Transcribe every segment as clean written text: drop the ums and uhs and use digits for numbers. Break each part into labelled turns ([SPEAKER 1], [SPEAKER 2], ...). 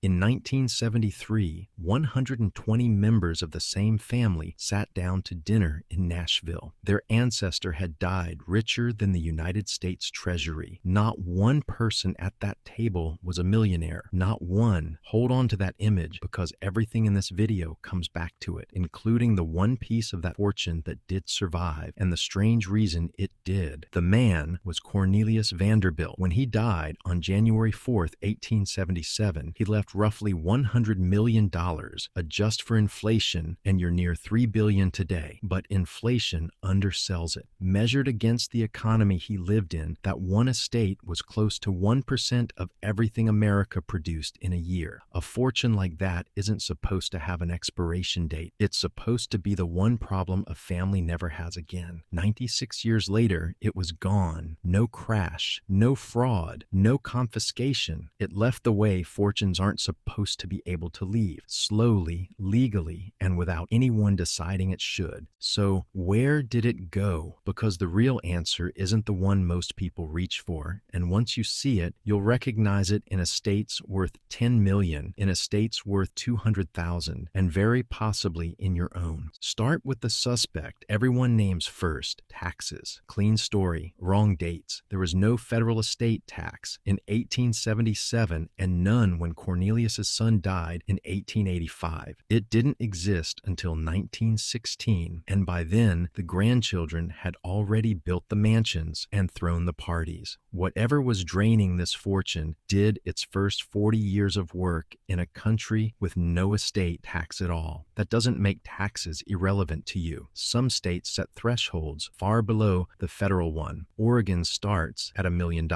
[SPEAKER 1] In 1973, 120 members of the same family sat down to dinner in Nashville. Their ancestor had died richer than the United States Treasury. Not one person at that table was a millionaire. Not one. Hold on to that image because everything in this video comes back to it, including the one piece of that fortune that did survive and the strange reason it did. The man was Cornelius Vanderbilt. When he died on January 4th, 1877, he left roughly $100 million. Adjust for inflation and you're near $3 billion today, but inflation undersells it. Measured against the economy he lived in, that one estate was close to 1% of everything America produced in a year. A fortune like that isn't supposed to have an expiration date. It's supposed to be the one problem a family never has again. 96 years later, it was gone. No crash, no fraud, no confiscation. It left the way fortunes aren't supposed to be able to leave, slowly, legally, and without anyone deciding it should. So where did it go? Because the real answer isn't the one most people reach for, and once you see it, you'll recognize it in estates worth $10 million, in estates worth $200,000, and very possibly in your own. Start with the suspect everyone names first: taxes. Clean story, wrong dates. There was no federal estate tax in 1877 and none when Cornelius's son died in 1885. It didn't exist until 1916, and by then the grandchildren had already built the mansions and thrown the parties. Whatever was draining this fortune did its first 40 years of work in a country with no estate tax at all. That doesn't make taxes irrelevant to you. Some states set thresholds far below the federal one. Oregon starts at $1 million,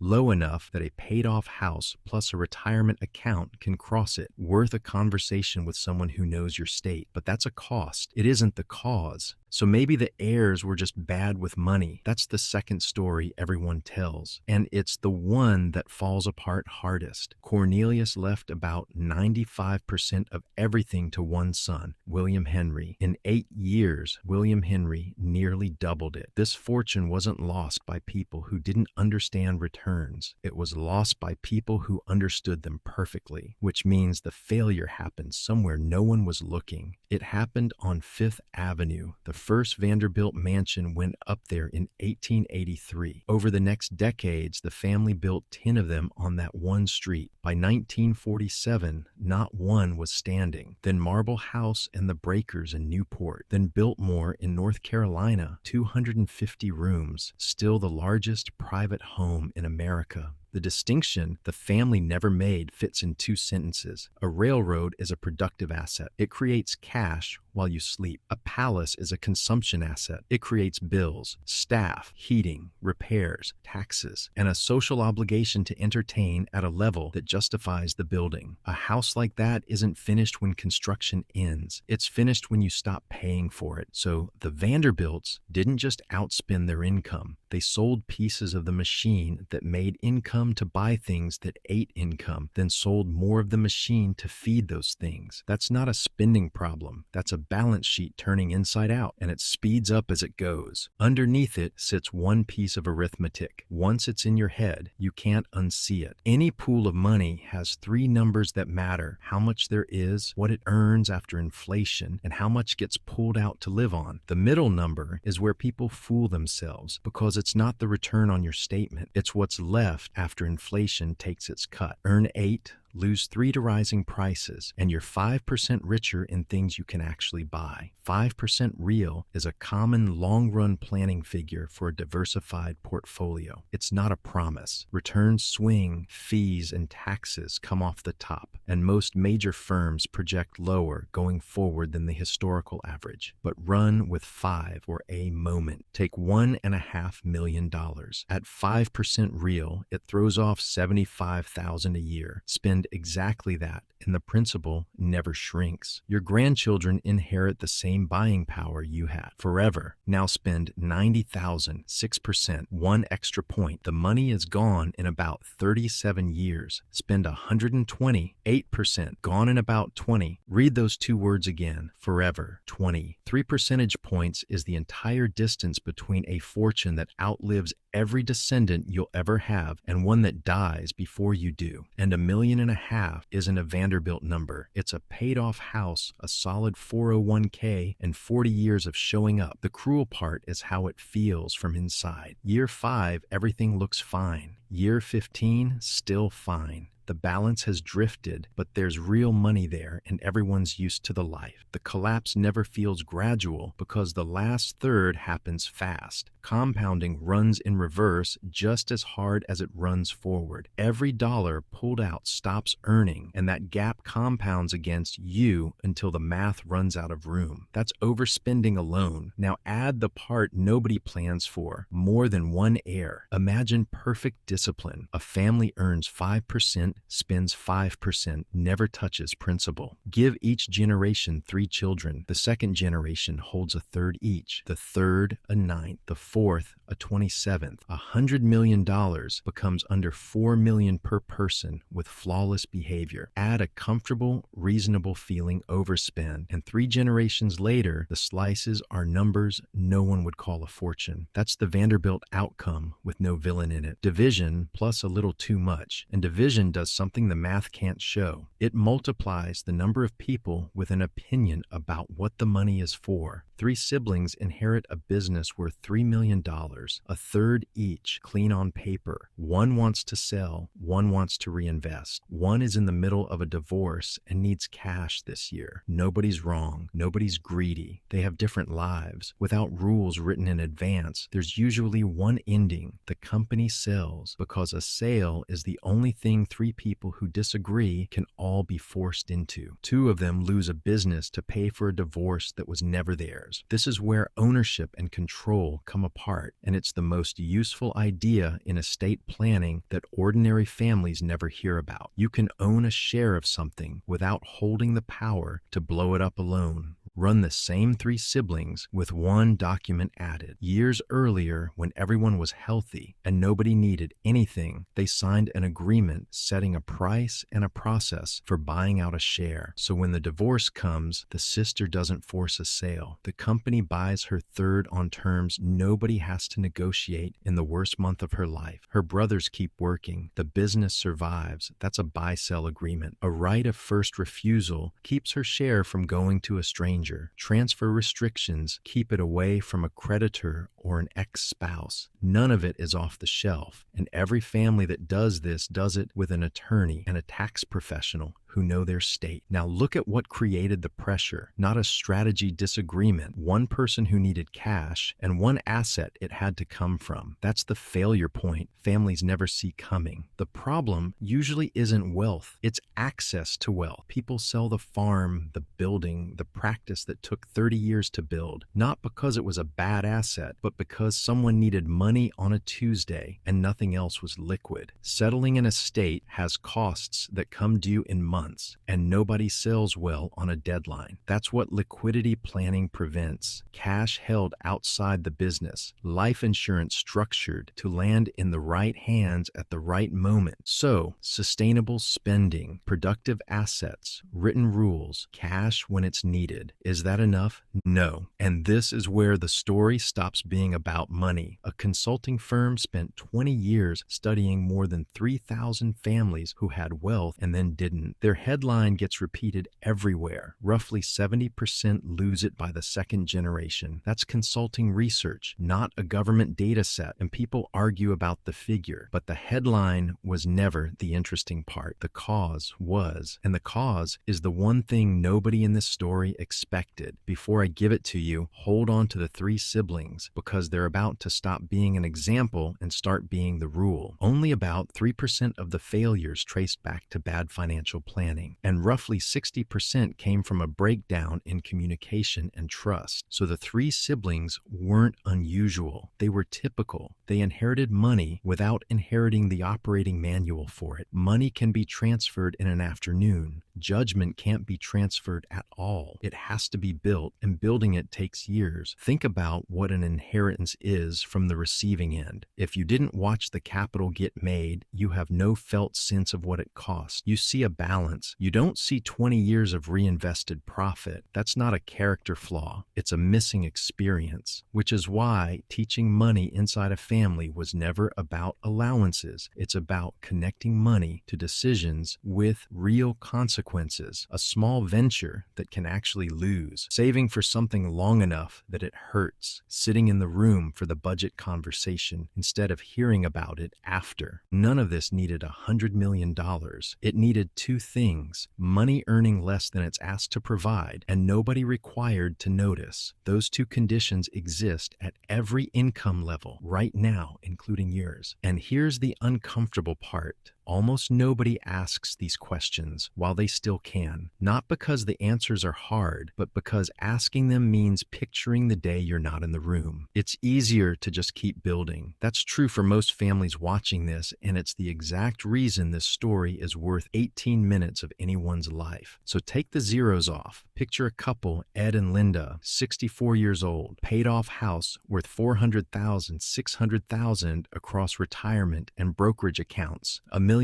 [SPEAKER 1] low enough that a paid-off house plus a retirement account can cross it. Worth a conversation with someone who knows your state, but that's a cost. It isn't the cause. So maybe the heirs were just bad with money. That's the second story everyone tells, and it's the one that falls apart hardest. Cornelius left about 95% of everything to one son, William Henry. In 8 years, William Henry nearly doubled it. This fortune wasn't lost by people who didn't understand returns. It was lost by people who understood them perfectly, which means the failure happened somewhere no one was looking. It happened on Fifth Avenue. The first Vanderbilt mansion went up there in 1883. Over the next decades, the family built 10 of them on that one street. By 1947, not one was standing. Then Marble House and the Breakers in Newport. Then Biltmore in North Carolina, 250 rooms, still the largest private home in America. The distinction the family never made fits in 2 sentences. A railroad is a productive asset. It creates cash while you sleep. A palace is a consumption asset. It creates bills, staff, heating, repairs, taxes, and a social obligation to entertain at a level that justifies the building. A house like that isn't finished when construction ends. It's finished when you stop paying for it. So the Vanderbilts didn't just outspend their income. They sold pieces of the machine that made income to buy things that ate income, then sold more of the machine to feed those things. That's not a spending problem. That's a balance sheet turning inside out, and it speeds up as it goes. Underneath it sits one piece of arithmetic. Once it's in your head, you can't unsee it. Any pool of money has 3 numbers that matter: how much there is, what it earns after inflation, and how much gets pulled out to live on. The middle number is where people fool themselves because it's not the return on your statement. It's what's left after inflation takes its cut. Earn 8, lose 3 to rising prices, and you're 5% richer in things you can actually buy. 5% real is a common long-run planning figure for a diversified portfolio. It's not a promise. Returns swing, fees and taxes come off the top, and most major firms project lower going forward than the historical average. But run with 5 for a moment. Take $1.5 million. At 5% real, it throws off $75,000 a year. Spend exactly that, and the principal never shrinks. Your grandchildren inherit the same buying power you had forever. Now spend $90,000, 6%, 1 extra point. The money is gone in about 37 years. Spend $120, 8%, gone in about 20. Read those 2 words again: forever, 20. 3 percentage points is the entire distance between a fortune that outlives every descendant you'll ever have and one that dies before you do. And $1.5 million isn't a Vanderbilt number. It's a paid-off house, a solid 401k, and 40 years of showing up. The cruel part is how it feels from inside. Year 5, everything looks fine. Year 15, still fine. The balance has drifted, but there's real money there and everyone's used to the life. The collapse never feels gradual because the last third happens fast. Compounding runs in reverse just as hard as it runs forward. Every dollar pulled out stops earning, and that gap compounds against you until the math runs out of room. That's overspending alone. Now add the part nobody plans for, more than one heir. Imagine perfect discipline. A family earns 5%, spends 5%, never touches principal. Give each generation 3 children. The second generation holds a third each. The third, a ninth. The fourth, a 27th. $100 million becomes under $4 million per person with flawless behavior. Add a comfortable, reasonable feeling overspend, and 3 generations later, the slices are numbers no one would call a fortune. That's the Vanderbilt outcome with no villain in it. Division plus a little too much, and division does something the math can't show. It multiplies the number of people with an opinion about what the money is for. 3 siblings inherit a business worth $3 million, a third each, clean on paper. One wants to sell, one wants to reinvest. One is in the middle of a divorce and needs cash this year. Nobody's wrong, nobody's greedy. They have different lives. Without rules written in advance, there's usually one ending. The company sells because a sale is the only thing 3 people who disagree can all be forced into. 2 of them lose a business to pay for a divorce that was never theirs. This is where ownership and control come apart, and it's the most useful idea in estate planning that ordinary families never hear about. You can own a share of something without holding the power to blow it up alone. Run the same 3 siblings with 1 document added. Years earlier, when everyone was healthy and nobody needed anything, they signed an agreement setting a price and a process for buying out a share. So when the divorce comes, the sister doesn't force a sale. The company buys her third on terms nobody has to negotiate in the worst month of her life. Her brothers keep working. The business survives. That's a buy-sell agreement. A right of first refusal keeps her share from going to a stranger. Transfer restrictions keep it away from a creditor or an ex-spouse. None of it is off the shelf, and every family that does this does it with an attorney and a tax professional who know their state. Now look at what created the pressure, not a strategy disagreement. One person who needed cash and one asset it had to come from. That's the failure point families never see coming. The problem usually isn't wealth, it's access to wealth. People sell the farm, the building, the practice that took 30 years to build, not because it was a bad asset, but because someone needed money on a Tuesday and nothing else was liquid. Settling an estate has costs that come due in months, and nobody sells well on a deadline. That's what liquidity planning prevents. Cash held outside the business, life insurance structured to land in the right hands at the right moment. So, sustainable spending, productive assets, written rules, cash when it's needed. Is that enough? No. And this is where the story stops being about money. A consulting firm spent 20 years studying more than 3,000 families who had wealth and then didn't. Their headline gets repeated everywhere. Roughly 70% lose it by the second generation. That's consulting research, not a government data set, and people argue about the figure. But the headline was never the interesting part. The cause was. And the cause is the one thing nobody in this story expected. Before I give it to you, hold on to the 3 siblings because they're about to stop being an example and start being the rule. Only about 3% of the failures traced back to bad financial planning, and roughly 60% came from a breakdown in communication and trust. So the 3 siblings weren't unusual. They were typical. They inherited money without inheriting the operating manual for it. Money can be transferred in an afternoon. Judgment can't be transferred at all. It has to be built, and building it takes years. Think about what an inheritance is from the receiving end. If you didn't watch the capital get made, you have no felt sense of what it cost. You see a balance. You don't see 20 years of reinvested profit. That's not a character flaw. It's a missing experience, which is why teaching money inside a family family was never about allowances. It's about connecting money to decisions with real consequences. A small venture that can actually lose. Saving for something long enough that it hurts. Sitting in the room for the budget conversation instead of hearing about it after. None of this needed $100 million. It needed two things: money earning less than it's asked to provide, and nobody required to notice. Those two conditions exist at every income level right now, including yours. And here's the uncomfortable part. Almost nobody asks these questions while they still can, not because the answers are hard, but because asking them means picturing the day you're not in the room. It's easier to just keep building. That's true for most families watching this, and it's the exact reason this story is worth 18 minutes of anyone's life. So take the zeros off. Picture a couple, Ed and Linda, 64 years old, paid off house worth $400,000, $600,000 across retirement and brokerage accounts, $1 million.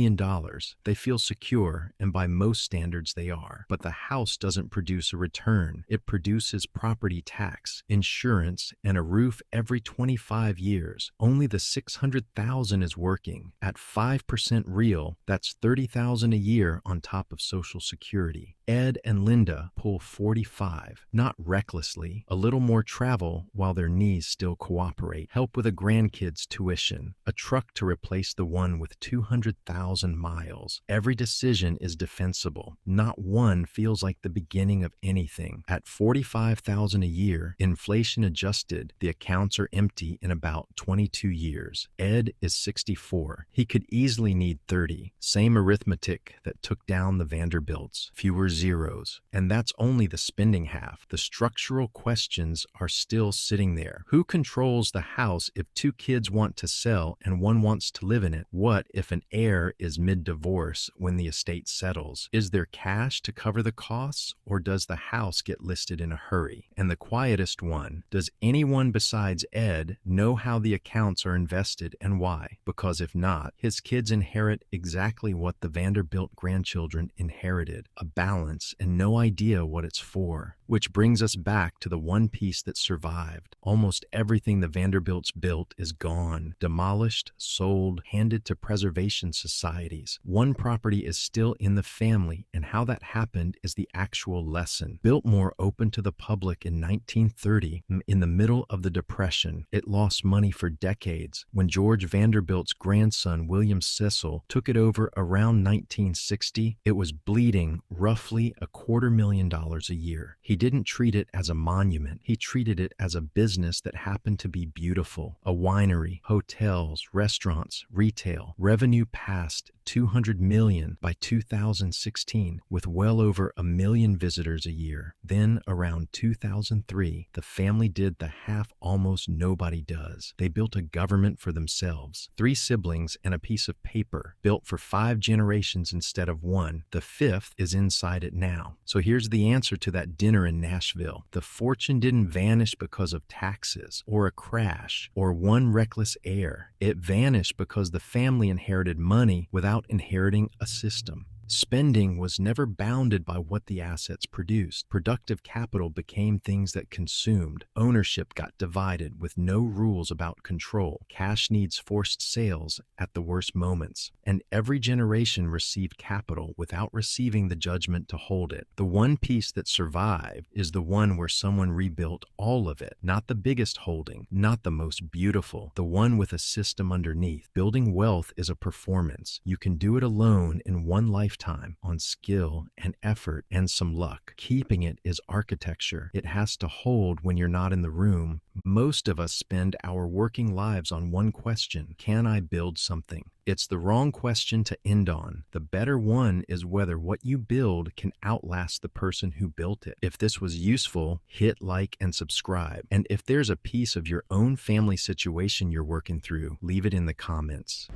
[SPEAKER 1] They feel secure, and by most standards they are. But the house doesn't produce a return. It produces property tax, insurance, and a roof every 25 years. Only the $600,000 is working. At 5% real, that's $30,000 a year on top of Social Security. Ed and Linda pull 45, not recklessly, a little more travel while their knees still cooperate, help with a grandkid's tuition, a truck to replace the one with 200,000 miles. Every decision is defensible. Not one feels like the beginning of anything. At $45,000 a year, inflation adjusted, the accounts are empty in about 22 years. Ed is 64. He could easily need 30. Same arithmetic that took down the Vanderbilts. Fewer zeros. And that's only the spending half. The structural questions are still sitting there. Who controls the house if two kids want to sell and one wants to live in it? What if an heir is mid-divorce when the estate settles? Is there cash to cover the costs, or does the house get listed in a hurry? And the quietest one, does anyone besides Ed know how the accounts are invested and why? Because if not, his kids inherit exactly what the Vanderbilt grandchildren inherited: a balance and no idea what it's for. Which brings us back to the one piece that survived. Almost everything the Vanderbilts built is gone, demolished, sold, handed to preservation societies. One property is still in the family, and how that happened is the actual lesson. Biltmore opened to the public in 1930, in the middle of the Depression. It lost money for decades. When George Vanderbilt's grandson, William Cecil, took it over around 1960, it was bleeding roughly $250,000 a year. He didn't treat it as a monument. He treated it as a business that happened to be beautiful. A winery, hotels, restaurants, retail. Revenue passed $200 million by 2016, with well over 1 million visitors a year. Then, around 2003, the family did the half almost nobody does. They built a government for themselves. 3 siblings and a piece of paper, built for 5 generations instead of 1. The 5th is inside it now. So here's the answer to that dinner in Nashville. The fortune didn't vanish because of taxes, or a crash, or one reckless heir. It vanished because the family inherited money without inheriting a system. Spending was never bounded by what the assets produced. Productive capital became things that consumed. Ownership got divided with no rules about control. Cash needs forced sales at the worst moments. And every generation received capital without receiving the judgment to hold it. The one piece that survived is the one where someone rebuilt all of it. Not the biggest holding, not the most beautiful, the one with a system underneath. Building wealth is a performance. You can do it alone in one lifetime, on skill and effort and some luck. Keeping it is architecture. It has to hold when you're not in the room. Most of us spend our working lives on one question: can I build something? It's the wrong question to end on. The better one is whether what you build can outlast the person who built it. If this was useful, hit like and subscribe. And if there's a piece of your own family situation you're working through, leave it in the comments.